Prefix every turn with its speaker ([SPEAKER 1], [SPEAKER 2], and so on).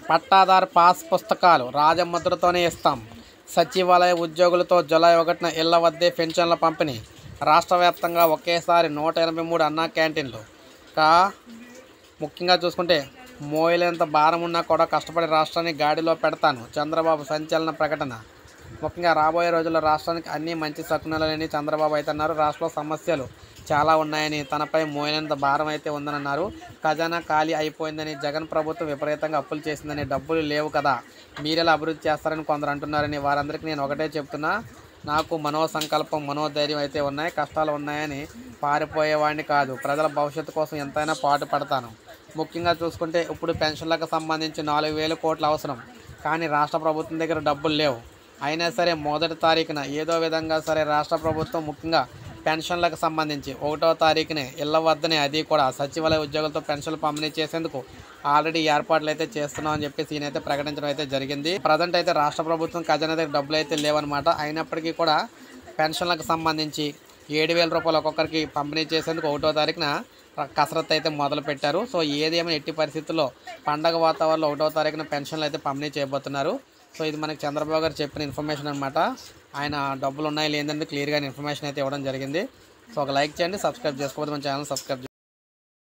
[SPEAKER 1] పట్టాదారు పాస్ పుస్తకాలు రాజముద్రతోనే ఇస్తాం. సచివాలయ ఉద్యోగులతో జూలై 1న ఇళ్ల వద్దే పెన్షన్ల పంపిణీ. రాష్ట్ర వ్యాప్తంగా ఒకేసారి 183 అన్నా క్యాంటీన్లు. ముఖ్యంగా చూసుకుంటే మోయలేంత భారం ఉన్నా కూడా కష్టపడి రాష్ట్రాన్ని గాడిలో పెడతాను. చంద్రబాబు సంచలన ప్రకటన. ముఖ్యంగా రాబోయే రోజుల్లో రాష్ట్రానికి అన్ని మంచి శకునాలని చంద్రబాబు అయితే అన్నారు. రాష్ట్రంలో సమస్యలు చాలా ఉన్నాయని, తనపై మోయలేంత భారం అయితే ఉందని అన్నారు. ఖజానా ఖాళీ అయిపోయిందని, జగన్ ప్రభుత్వం విపరీతంగా అప్పులు చేసిందని, డబ్బులు లేవు కదా మీరెలా అభివృద్ధి చేస్తారని కొందరు అంటున్నారని, వారందరికీ నేను ఒకటే చెప్తున్నా, నాకు మనోసంకల్పం మనోధైర్యం అయితే ఉన్నాయి. కష్టాలు ఉన్నాయని పారిపోయేవాడిని కాదు. ప్రజల భవిష్యత్తు కోసం ఎంతైనా పాటు పడతాను. ముఖ్యంగా చూసుకుంటే ఇప్పుడు పెన్షన్లకు సంబంధించి 4,000 కోట్లు అవసరం. కానీ రాష్ట్ర ప్రభుత్వం దగ్గర డబ్బులు లేవు. అయినా సరే మొదటి తారీఖున ఏదో విధంగా సరే రాష్ట్ర ప్రభుత్వం ముఖ్యంగా పెన్షన్లకు సంబంధించి 1వ తారీఖునే ఇళ్ల వద్దనే, అది కూడా సచివాలయ ఉద్యోగులతో పెన్షన్లు పంపిణీ చేసేందుకు ఆల్రెడీ ఏర్పాట్లు అయితే చేస్తున్నామని చెప్పేసి ఈయనైతే ప్రకటించడం అయితే జరిగింది. ప్రజెంట్ అయితే రాష్ట్ర ప్రభుత్వం ఖజానా దగ్గర డబ్బులు అయితే లేవన్నమాట. అయినప్పటికీ కూడా పెన్షన్లకు సంబంధించి 7,000 రూపాయలు ఒక్కొక్కరికి పంపిణీ చేసేందుకు 1వ తారీఖున కసరత్తు అయితే మొదలు పెట్టారు. సో ఏదేమైనా ఎట్టి పరిస్థితుల్లో పండగ వాతావరణంలో 1వ తారీఖున పెన్షన్లు అయితే పంపిణీ చేయబోతున్నారు. సో ఇది మనకి చంద్రబాబు గారు చెప్పిన ఇన్ఫర్మేషన్ అనమాట. ఆయన డబ్బులు ఉన్నాయి లేదంటే క్లియర్గా ఇన్ఫర్మేషన్ అయితే ఇవ్వడం జరిగింది. సో ఒక లైక్ చేయండి, సబ్స్క్రైబ్ చేసుకోవద్దు, మన ఛానల్ సబ్స్క్రైబ్